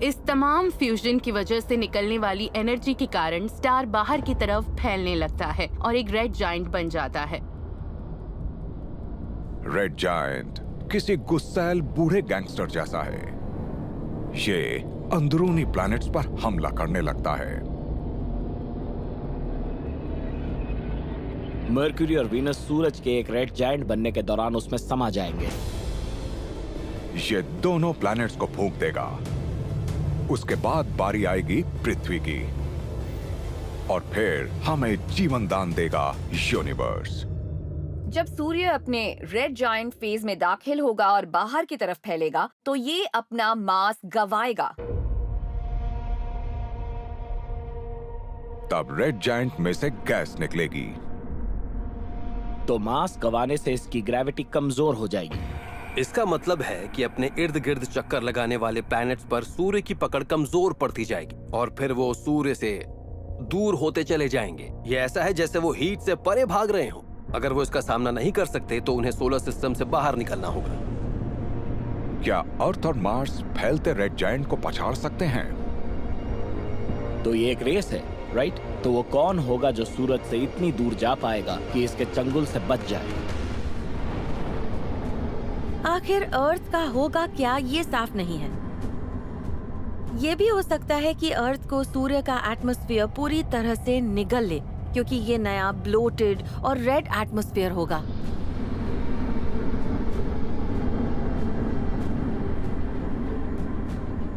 इस तमाम फ्यूजन की वजह से निकलने वाली एनर्जी के कारण स्टार बाहर की तरफ फैलने लगता है और एक रेड जायंट बन जाता है। रेड जायंट किसी गुस्सैल बूढ़े गैंगस्टर जैसा है। ये अंदरूनी प्लैनेट्स पर हमला करने लगता है। मर्क्यूरी और वीनस सूरज के एक रेड जायंट बनने के दौरान उसमें समा जाएंगे। ये दोनों प्लैनेट्स को फूंक देगा। उसके बाद बारी आएगी पृथ्वी की और फिर हमें जीवन दान देगा यूनिवर्स। जब सूर्य अपने रेड जायंट फेज में दाखिल होगा और बाहर की तरफ फैलेगा तो ये अपना मास गंवाएगा। तब रेड जायंट में से गैस निकलेगी। तो मास गंवाने से इसकी ग्रेविटी कमजोर हो जाएगी। इसका मतलब है कि अपने इर्द गिर्द चक्कर लगाने वाले प्लैनेट्स पर सूर्य की पकड़ कमजोर पड़ती जाएगी और फिर वो सूर्य से दूर होते चले जाएंगे। ये ऐसा है जैसे वो हीट से परे भाग रहे हो। अगर वो इसका सामना नहीं कर सकते तो उन्हें सोलर सिस्टम से बाहर निकलना होगा। क्या अर्थ और मार्स फैलते रेड जायंट को पछाड़ सकते हैं? तो ये एक रेस है, राइट? तो वो कौन होगा जो सूरज से इतनी दूर जा पाएगा कि इसके चंगुल से बच जाए? आखिर अर्थ का होगा क्या, ये साफ नहीं है। ये भी हो सकता है कि अर्थ को सूर्य का एटमॉस्फेयर पूरी तरह से निगल ले, क्योंकि ये नया ब्लोटेड और रेड एटमॉस्फेयर होगा।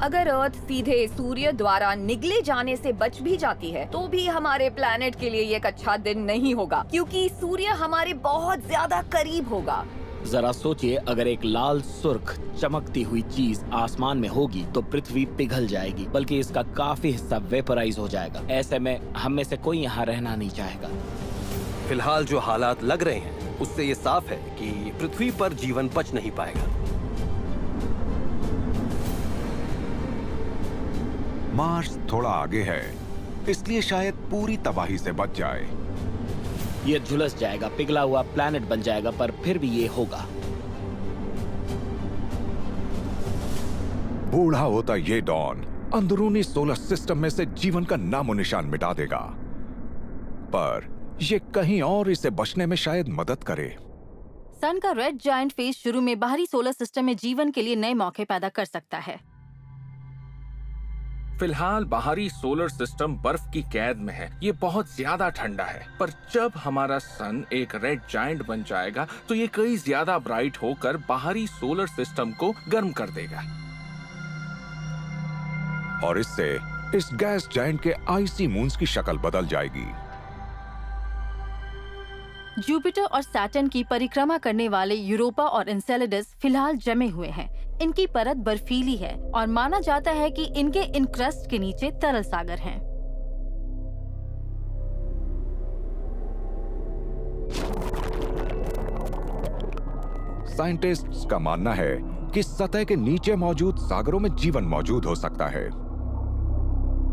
अगर अर्थ सीधे सूर्य द्वारा निगले जाने से बच भी जाती है तो भी हमारे प्लैनेट के लिए ये एक अच्छा दिन नहीं होगा, क्योंकि सूर्य हमारे बहुत ज्यादा करीब होगा। जरा सोचिए, अगर एक लाल सुर्ख चमकती हुई चीज आसमान में होगी तो पृथ्वी पिघल जाएगी, बल्कि इसका काफी हिस्सा वेपराइज हो जाएगा। ऐसे में हम में से कोई यहाँ रहना नहीं चाहेगा। फिलहाल जो हालात लग रहे हैं उससे ये साफ है कि पृथ्वी पर जीवन बच नहीं पाएगा। मार्स थोड़ा आगे है, इसलिए शायद पूरी तबाही से बच जाए। ये झुलस जाएगा, पिघला हुआ प्लैनेट बन जाएगा, पर फिर भी ये होगा। बूढ़ा होता ये डॉन अंदरूनी सोलर सिस्टम में से जीवन का नामो निशान मिटा देगा, पर ये कहीं और इसे बचने में शायद मदद करे। सन का रेड जायंट फेज शुरू में बाहरी सोलर सिस्टम में जीवन के लिए नए मौके पैदा कर सकता है। फिलहाल बाहरी सोलर सिस्टम बर्फ की कैद में है। ये बहुत ज्यादा ठंडा है, पर जब हमारा सन एक रेड जायंट बन जाएगा तो ये कई ज्यादा ब्राइट होकर बाहरी सोलर सिस्टम को गर्म कर देगा और इससे इस गैस जायंट के आइसी मून्स की शक्ल बदल जाएगी। जुपिटर और सैटर्न की परिक्रमा करने वाले यूरोपा और एनसेलेडस फिलहाल जमे हुए हैं। इनकी परत बर्फीली है और माना जाता है कि इनके इनक्रस्ट के नीचे तरल सागर हैं। साइंटिस्ट्स का मानना है कि सतह के नीचे मौजूद सागरों में जीवन मौजूद हो सकता है।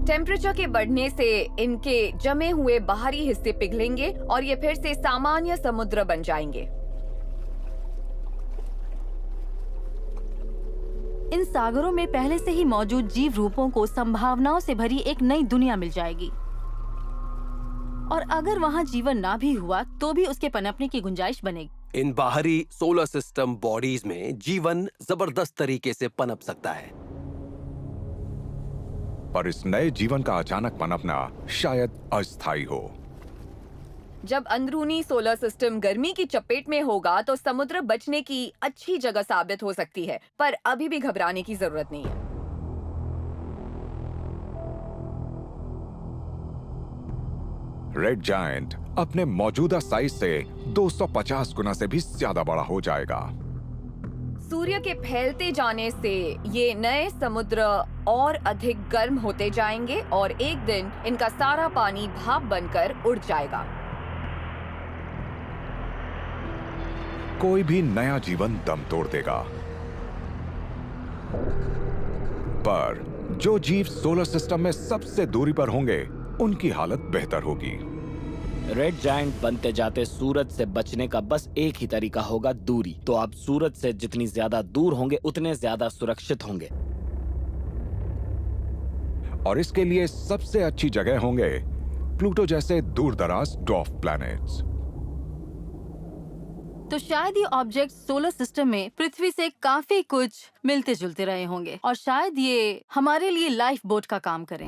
टेम्परेचर के बढ़ने से इनके जमे हुए बाहरी हिस्से पिघलेंगे और ये फिर से सामान्य समुद्र बन जाएंगे। इन सागरों में पहले से ही मौजूद जीव रूपों को संभावनाओं से भरी एक नई दुनिया मिल जाएगी, और अगर वहां जीवन ना भी हुआ तो भी उसके पनपने की गुंजाइश बनेगी। इन बाहरी सोलर सिस्टम बॉडीज में जीवन जबरदस्त तरीके से पनप सकता है, पर इस नए जीवन का अचानक पनपना शायद अस्थायी हो। जब अंदरूनी सोलर सिस्टम गर्मी की चपेट में होगा तो समुद्र बचने की अच्छी जगह साबित हो सकती है, पर अभी भी घबराने की जरूरत नहीं है। रेड जायंट अपने मौजूदा साइज से 250 गुना से भी ज्यादा बड़ा हो जाएगा। सूर्य के फैलते जाने से ये नए समुद्र और अधिक गर्म होते जाएंगे और एक दिन इनका सारा पानी भाप बनकर उड़ जाएगा। कोई भी नया जीवन दम तोड़ देगा, पर जो जीव सोलर सिस्टम में सबसे दूरी पर होंगे उनकी हालत बेहतर होगी। रेड जायंट बनते जाते सूरज से बचने का बस एक ही तरीका होगा, दूरी। तो आप सूरज से जितनी ज्यादा दूर होंगे उतने ज्यादा सुरक्षित होंगे। और इसके लिए सबसे अच्छी जगह होंगे प्लूटो जैसे दूर दराज ड्वार्फ प्लैनेट्स। तो शायद ये ऑब्जेक्ट सोलर सिस्टम में पृथ्वी से काफी कुछ मिलते जुलते रहे होंगे और शायद ये हमारे लिए लाइफ बोट का काम करें।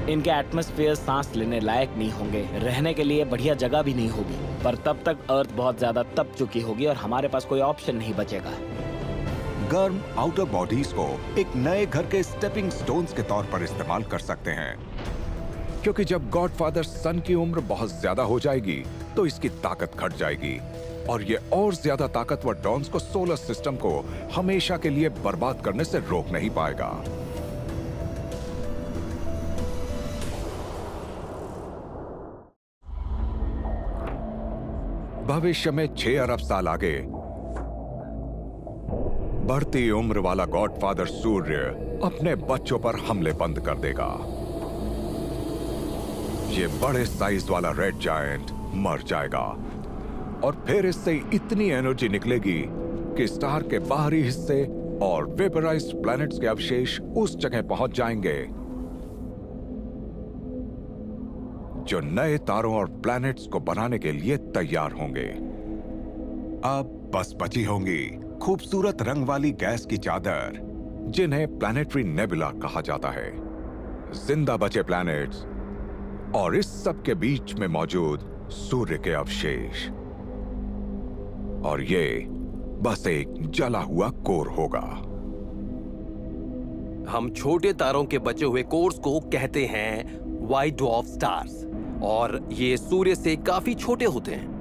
इनके एटमॉस्फेयर सांस लेने लायक नहीं होंगे, रहने के लिए बढ़िया जगह भी नहीं होगी, पर तब तक अर्थ बहुत ज्यादा तप चुकी होगी और हमारे पास कोई ऑप्शन नहीं बचेगा। गर्म आउटर बॉडीज को एक नए घर के स्टेपिंग स्टोन्स के तौर पर इस्तेमाल कर सकते हैं, क्योंकि जब गॉडफादर सन की उम्र बहुत ज्यादा हो जाएगी तो इसकी ताकत घट जाएगी और ये और ज्यादा ताकतवर डॉन्स को सोलर सिस्टम को हमेशा के लिए बर्बाद करने से रोक नहीं पाएगा। भविष्य में 6 अरब साल आगे बढ़ती उम्र वाला गॉडफादर सूर्य अपने बच्चों पर हमले बंद कर देगा। ये बड़े साइज वाला रेड जायंट मर जाएगा और फिर इससे इतनी एनर्जी निकलेगी कि स्टार के बाहरी हिस्से और वेपराइज्ड प्लैनेट्स के अवशेष उस जगह पहुंच जाएंगे जो नए तारों और प्लैनेट्स को बनाने के लिए तैयार होंगे। अब बस बची होंगी खूबसूरत रंग वाली गैस की चादर, जिन्हें प्लैनेटरी नेबुला कहा जाता है, जिंदा बचे प्लैनेट्स और इस सब के बीच में मौजूद सूर्य के अवशेष। और ये बस एक जला हुआ कोर होगा। हम छोटे तारों के बचे हुए कोर्स को कहते हैं व्हाइट ड्वार्फ स्टार्स और ये सूर्य से काफी छोटे होते हैं।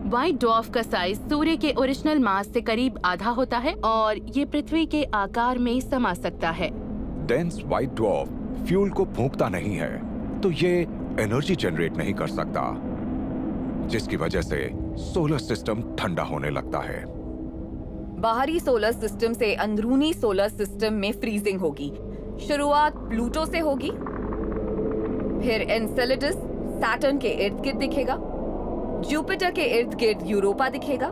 व्हाइट ड्वार्फ का साइज सूर्य के ओरिजिनल मास से करीब आधा होता है और ये पृथ्वी के आकार में समा सकता है। डेंस व्हाइट ड्वार्फ फ्यूल को फूंकता नहीं है, तो ये एनर्जी जनरेट नहीं कर सकता, जिसकी वजह से सोलर सिस्टम ठंडा होने लगता है। बाहरी सोलर सिस्टम से अंदरूनी सोलर सिस्टम में फ्रीजिंग होगी। शुरुआत प्लूटो से होगी, फिर एनसेलेडस सैटर्न के इर्द गिर्द दिखेगा, जुपिटर के इर्द गिर्द यूरोपा दिखेगा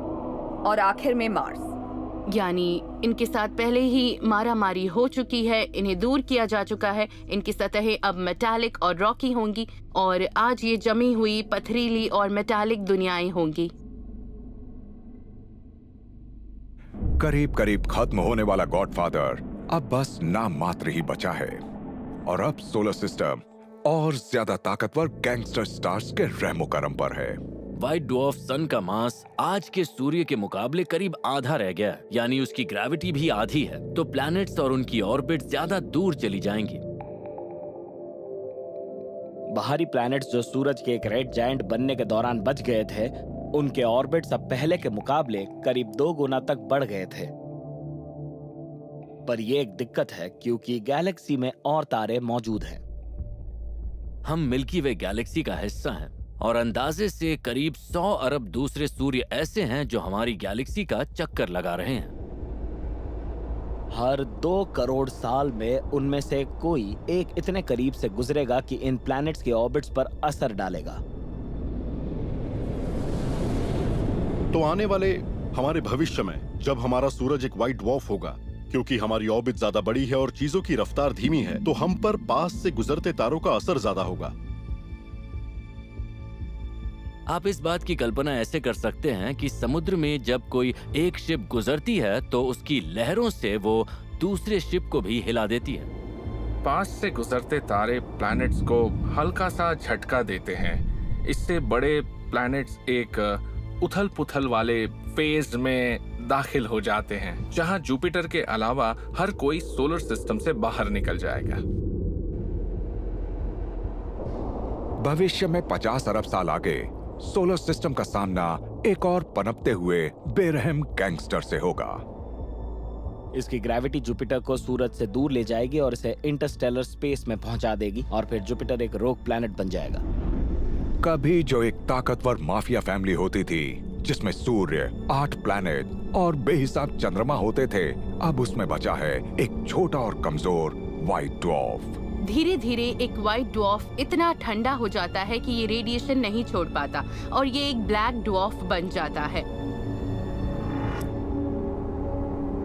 और आखिर में मार्स। यानी इनके साथ पहले ही मारामारी हो चुकी है, इन्हें दूर किया जा चुका है, इनकी सतहें अब मेटालिक और रॉकी होंगी और आज ये जमी हुई पथरीली और मेटालिक दुनियाएं होंगी। करीब करीब खत्म होने वाला गॉडफादर अब बस नाम मात्र ही बचा है और अब सोलर सिस्टम और ज्यादा ताकतवर गैंगस्टर स्टार्स के रहमो करम पर है। व्हाइट ड्वार्फ सन का मास आज के सूर्य के मुकाबले करीब आधा रह गया है, यानी उसकी ग्रेविटी भी आधी है, तो प्लैनेट्स और उनकी ऑर्बिट ज्यादा दूर चली जाएंगी। बाहरी प्लैनेट्स जो सूरज के एक रेड जायंट बनने के दौरान बच गए थे, उनके ऑर्बिट्स अब पहले के मुकाबले करीब 2 गुना तक बढ़ गए थे। पर यह एक दिक्कत है क्योंकि गैलेक्सी में और तारे मौजूद हैं। हम मिल्की वे गैलेक्सी का हिस्सा हैं और अंदाजे से करीब 100 अरब दूसरे सूर्य ऐसे हैं जो हमारी गैलेक्सी का चक्कर लगा रहे हैं। हर 2 करोड़ साल में उनमें से कोई एक इतने करीब से गुजरेगा कि इन प्लैनेट्स के ऑर्बिट्स पर असर डालेगा। तो आने वाले हमारे भविष्य में जब हमारा सूरज एक व्हाइट ड्वार्फ होगा, क्योंकि हमारी ऑर्बिट ज्यादा बड़ी है और चीजों की रफ्तार धीमी है, तो हम पर पास से गुजरते तारों का असर ज्यादा होगा। आप इस बात की कल्पना ऐसे कर सकते हैं कि समुद्र में जब कोई एक शिप गुजरती है तो उसकी लहरों से वो दूसरे शिप को भी हिला देती है। पास से गुजरते तारे प्लैनेट्स को हल्का सा झटका देते हैं। इससे बड़े प्लैनेट्स एक उथल-पुथल वाले फेज में दाखिल हो जाते हैं, जहां जुपिटर के अलावा हर कोई सोलर सिस्टम से बाहर निकल जाएगा। भविष्य में 50 अरब साल आगे सोलर सिस्टम का सामना एक और पनपते हुए बेरहम गैंगस्टर से होगा। इसकी ग्रेविटी जुपिटर को सूरज से दूर ले जाएगी और इसे इंटरस्टेलर स्पेस में पहुंचा देगी और फिर जुपिटर एक रोग प्लैनेट बन जाएगा। कभी जो एक ताकतवर माफिया फैमिली होती थी जिसमें सूर्य, 8 प्लैनेट और बेहिसाब चंद्रमा होते थे, अब उसमें बचा है एक छोटा और कमजोर व्हाइट ड्वार्फ। धीरे धीरे एक व्हाइट ड्वार्फ इतना ठंडा हो जाता है कि ये रेडिएशन नहीं छोड़ पाता और ये एक ब्लैक ड्वार्फ बन जाता है।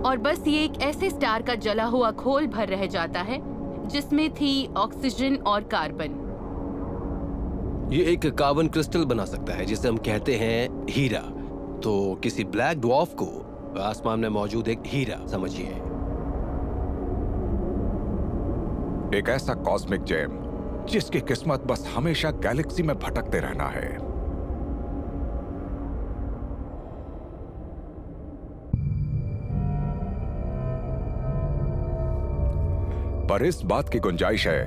और बस ये एक ऐसे स्टार का जला हुआ खोल भर रह जाता है जिसमें थी ऑक्सीजन और कार्बन। ये एक कार्बन क्रिस्टल बना सकता है जिसे हम कहते हैं हीरा। तो किसी ब्लैक ड्वार्फ को आसमान में मौजूद एक हीरा समझिए। एक ऐसा कॉस्मिक जेम जिसकी किस्मत बस हमेशा गैलेक्सी में भटकते रहना है। पर इस बात की गुंजाइश है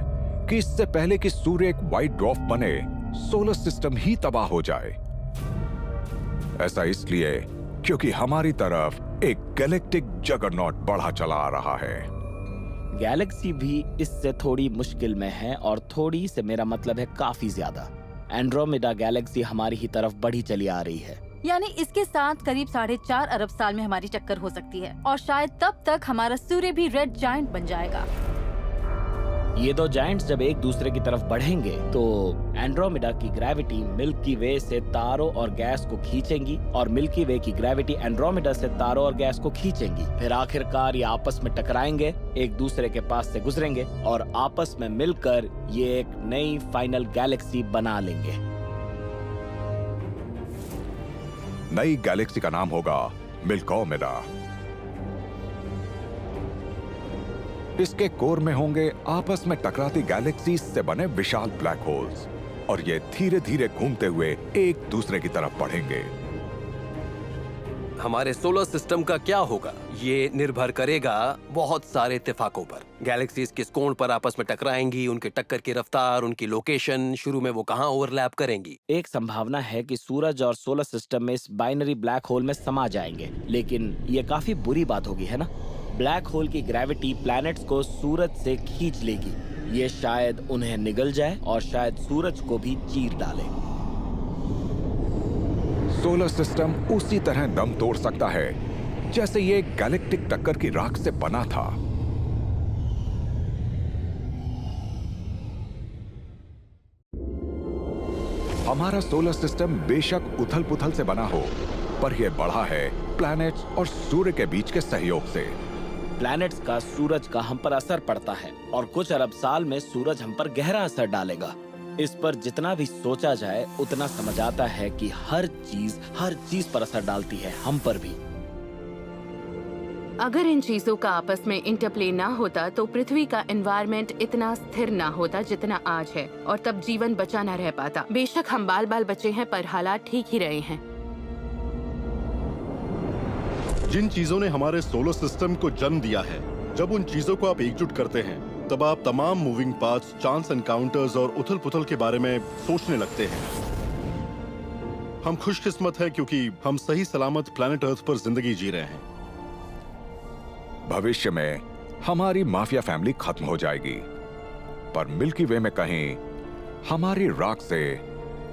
कि इससे पहले कि सूर्य एक व्हाइट ड्वार्फ बने, सोलर सिस्टम ही तबाह हो जाए। ऐसा इसलिए क्योंकि हमारी तरफ एक गैलेक्टिक जगरनॉट बढ़ा चला आ रहा है। गैलेक्सी भी इससे थोड़ी मुश्किल में है, और थोड़ी से मेरा मतलब है काफी ज्यादा। एंड्रोमेडा गैलेक्सी हमारी ही तरफ बढ़ी चली आ रही है। यानी इसके साथ करीब 4.5 अरब साल में हमारी टक्कर हो सकती है, और शायद तब तक हमारा सूर्य भी रेड जायंट बन जाएगा। ये दो जायंट्स जब एक दूसरे की तरफ बढ़ेंगे तो एंड्रोमेडा की ग्रेविटी मिल्की वे से तारों और गैस को खींचेंगी, और मिल्की वे की ग्रेविटी एंड्रोमेडा से तारों और गैस को खींचेंगी। फिर आखिरकार ये आपस में टकराएंगे, एक दूसरे के पास से गुजरेंगे, और आपस में मिलकर ये एक नई फाइनल गैलेक्सी बना लेंगे। नई गैलेक्सी का नाम होगा मिल्कोमेडा। इसके कोर में होंगे आपस में टकराती गैलेक्सीज से बने विशाल ब्लैक होल्स, और ये धीरे धीरे घूमते हुए एक दूसरे की तरफ बढ़ेंगे। हमारे सोलर सिस्टम का क्या होगा ये निर्भर करेगा बहुत सारे इत्तेफाकों पर। गैलेक्सीज किस कोण पर आपस में टकराएंगी, उनके टक्कर की रफ्तार, उनकी लोकेशन, शुरू में वो कहाँ ओवरलैप करेंगी। एक संभावना है कि सूरज और सोलर सिस्टम में इस बाइनरी ब्लैक होल में समा जाएंगे, लेकिन ये काफी बुरी बात होगी, है ना? ब्लैक होल की ग्रेविटी प्लैनेट्स को सूरज से खींच लेगी। ये शायद उन्हें निगल जाए और शायद सूरज को भी चीर डाले। सोलर सिस्टम उसी तरह दम तोड़ सकता है जैसे ये गैलेक्टिक टक्कर की राख से बना था। हमारा सोलर सिस्टम बेशक उथल पुथल से बना हो, पर यह बढ़ा है प्लैनेट्स और सूर्य के बीच के सहयोग से। प्लैनेट्स का सूरज का हम पर असर पड़ता है, और कुछ अरब साल में सूरज हम पर गहरा असर डालेगा। इस पर जितना भी सोचा जाए उतना समझ आता है कि हर चीज पर असर डालती है, हम पर भी। अगर इन चीजों का आपस में इंटरप्ले ना होता तो पृथ्वी का एनवायरनमेंट इतना स्थिर ना होता जितना आज है, और तब जीवन बचा ना रह पाता। बेशक हम बाल बाल बचे हैं, पर हालात ठीक ही रहे हैं। जिन चीजों ने हमारे सोलर सिस्टम को जन्म दिया है, जब उन चीजों को आप एकजुट करते हैं तब आप तमाम मूविंग पार्ट्स, चांस एनकाउंटर्स और उथल पुथल के बारे में सोचने लगते हैं। हम खुशकिस्मत हैं क्योंकि हम सही सलामत प्लैनेट अर्थ पर जिंदगी जी रहे हैं। भविष्य में हमारी माफिया फैमिली खत्म हो जाएगी, पर मिल्की वे में कहीं हमारी राख से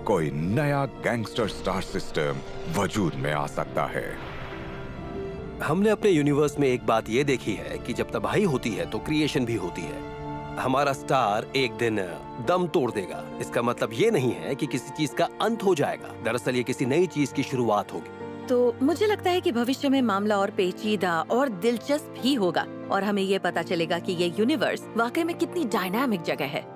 कोई नया गैंगस्टर स्टार सिस्टम वजूद में आ सकता है। हमने अपने यूनिवर्स में एक बात ये देखी है कि जब तबाही होती है तो क्रिएशन भी होती है। हमारा स्टार एक दिन दम तोड़ देगा। इसका मतलब ये नहीं है कि किसी चीज का अंत हो जाएगा, दरअसल ये किसी नई चीज की शुरुआत होगी। तो मुझे लगता है कि भविष्य में मामला और पेचीदा और दिलचस्प ही होगा, और हमें ये पता चलेगा कि ये यूनिवर्स वाकई में कितनी डायनामिक जगह है।